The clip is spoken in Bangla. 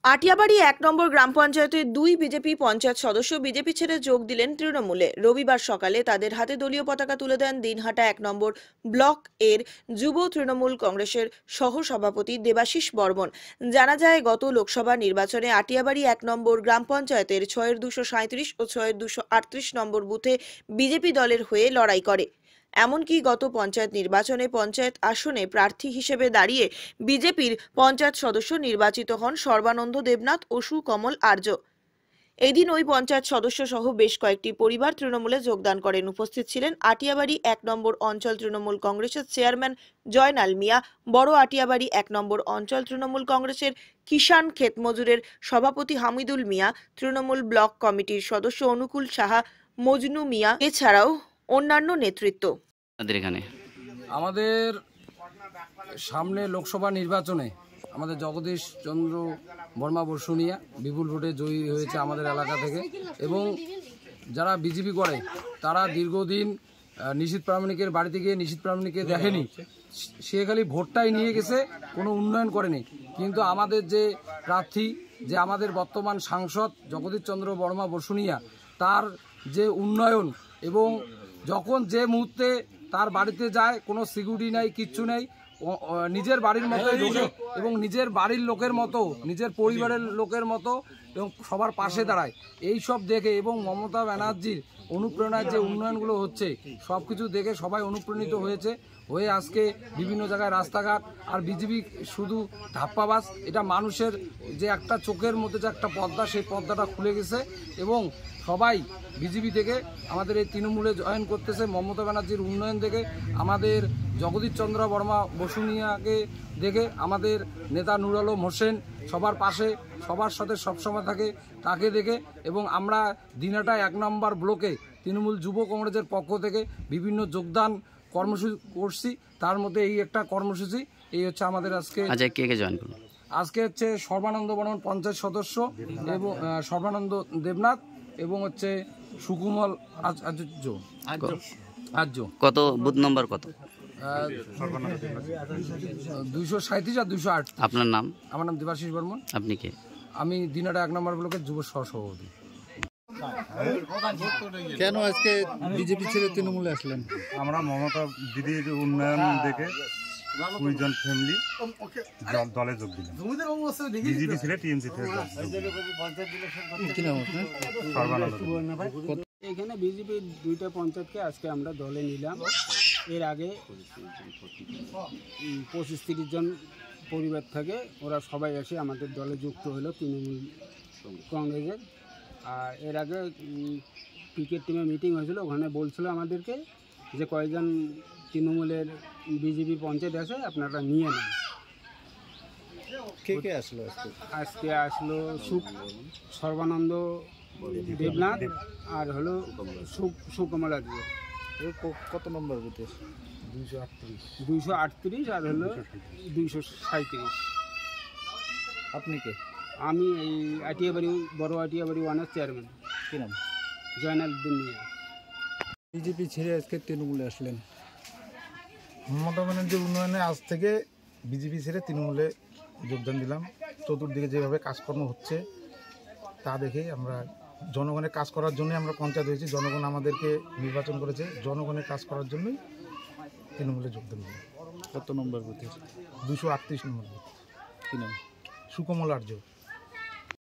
আটিয়াবাড়ি ১ নম্বর গ্রাম পঞ্চায়েতের ২ বিজেপি পঞ্চায়েত সদস্য বিজেপি ছেড়ে যোগ দিলেন তৃণমূলে। রবিবার সকালে তাদের হাতে দলীয় পতাকা তুলে দেন দিনহাটা ১ নম্বর ব্লক এর যুব তৃণমূল কংগ্রেসের সহ-সভাপতি দেবাশিস বর্মন। জানা যায়, গত লোকসভা নির্বাচনে আটিয়াবাড়ি ১ নম্বর গ্রাম পঞ্চায়েতের ৬-এর ২৩৭ ও ৬-এর ২৩৮ নম্বর বুথে বিজেপি দলের হয়ে লড়াই করে। এমনকি গত পঞ্চায়েত নির্বাচনে পঞ্চায়েত আসনে প্রার্থী হিসেবে দাঁড়িয়ে বিজেপির পঞ্চায়েত সদস্য নির্বাচিত হন সর্বানন্দ দেবনাথ ও সুকমল আর্য। এদিন ওই পঞ্চায়েত সদস্য সহ বেশ কয়েকটি পরিবার তৃণমূলে যোগদান করেন। উপস্থিত ছিলেন আটিয়াবাড়ি ১ নম্বর অঞ্চল তৃণমূল কংগ্রেসের চেয়ারম্যান জয়নাল মিয়া, বড় আটিয়াবাড়ি ১ নম্বর অঞ্চল তৃণমূল কংগ্রেসের কিষাণ ক্ষেতমজুরের সভাপতি হামিদুল মিয়া, তৃণমূল ব্লক কমিটির সদস্য অনুকূল সাহা, মজনু মিয়া, এছাড়াও অন্যান্য নেতৃত্ব। আমাদের সামনে লোকসভা নির্বাচনে আমাদের জগদীশ চন্দ্র বর্মা বসুনিয়া বিপুল ভোটে জয়ী হয়েছে আমাদের এলাকা থেকে, এবং যারা বিজেপি করে তারা দীর্ঘদিন নিশীথ প্রামাণিকের বাড়িতে গিয়ে নিশীথ প্রামাণিককে দেখেনি, সে খালি ভোটটাই নিয়ে গেছে, কোনো উন্নয়ন করেনি। কিন্তু আমাদের যে প্রার্থী, যে আমাদের বর্তমান সাংসদ জগদীশ চন্দ্র বর্মা বসুনিয়া, তার যে উন্নয়ন, এবং যখন যে মুহূর্তে তার বাড়িতে যায় কোনো সিকিউরিটি নাই, কিচ্ছু নেই, নিজের বাড়ির মতোই ঢোকে এবং নিজের বাড়ির লোকের মতো, নিজের পরিবারের লোকের মতো এবং সবার পাশে দাঁড়ায়। এই সব দেখে এবং মমতা ব্যানার্জির অনুপ্রেরণায় যে উন্নয়নগুলো হচ্ছে সব কিছু দেখে সবাই অনুপ্রাণিত হয়ে আজকে বিভিন্ন জায়গায় রাস্তাঘাট, আর বিজেপি শুধু ধাপ্পাবাজ, এটা মানুষের যে একটা চোখের মধ্যে যে একটা পর্দা, সেই পর্দাটা খুলে গেছে এবং সবাই বিজেপি থেকে আমাদের এই তৃণমূলে জয়েন করতেছে। মমতা ব্যানার্জির উন্নয়ন দেখে, আমাদের জগদীশ চন্দ্র বর্মা বসুনিয়াকে দেখে, আমাদের নেতা নুর আলম হোসেন সবার পাশে সবার সাথে সবসময় থাকে, তাকে দেখে, এবং আমরা দিনহাটা ১ নম্বর ব্লকে তৃণমূল যুব কংগ্রেসের পক্ষ থেকে বিভিন্ন যোগদান কর্মসূচি করছি। তার মধ্যে এই একটা কর্মসূচি, এই হচ্ছে আমাদের আজকে কে জয়েন করুন। আজকে হচ্ছে সর্বানন্দ বর্মন পঞ্চায়েত সদস্য এবং সর্বানন্দ দেবনাথ এবং হচ্ছে সুকুমল আর্য। কত বুথ নম্বর কত? ২৩৭ আর ২০৮। আপনার নাম? আমার নাম দেবাশিস বর্মন। আপনি কে? আমি দিনহাটা ১ নম্বর ব্লকের যুব সহসভাপতি। কেন আজকে বিজেপি ছেড়ে তৃণমূলে আসলেন? আমরা মমতা দিদির উন্নয়ন দেখে ২০ জন ফ্যামিলি দলে যোগ দিলাম। বিজেপি ছেড়ে টিএমসি থেকে এখানে বিজেপির ২টা পঞ্চায়েতকে আজকে আমরা দলে নিলাম। এর আগে ২৫-৩০ জন পরিবার থেকে ওরা সবাই এসে আমাদের দলে যুক্ত হলো তৃণমূল কংগ্রেসের। আর এর আগে ক্রিকেট টিমে মিটিং হয়েছিল, ওখানে বলছিল আমাদেরকে যে কয়েকজন তৃণমূলের বিজেপির পঞ্চায়েত আছে, আপনারা নিয়ে নেন। কে কে আসলো আজকে আসলো সর্বানন্দ দেবনাথ আর হলো সুকমল আর্য। কত নম্বর বুথে? ২৩৮ আর হলো ২৩৭। আপনি কে? আমি এই আটিয়াবাড়ি বড় আটিয়াবাড়ি 1-এর চেয়ারম্যান। কি নাম? জয়নাল মিয়া। বিজেপি ছেড়ে আজকে তৃণমূলে আসলেন। মমতা ব্যানার্জির উন্নয়নে আজ থেকে বিজেপি ছেড়ে তৃণমূলে যোগদান দিলাম। চতুর্দিকে যেভাবে কাজকর্ম হচ্ছে তা দেখেই আমরা জনগণের কাজ করার জন্যই আমরা পঞ্চায়েত হয়েছি। জনগণ আমাদেরকে নির্বাচন করেছে, জনগণের কাজ করার জন্যই তৃণমূলে যোগদান দিলাম। কত নম্বর বুথে? ২৩৮ নম্বর বুথ। কি নাম? সুকমল আর্য।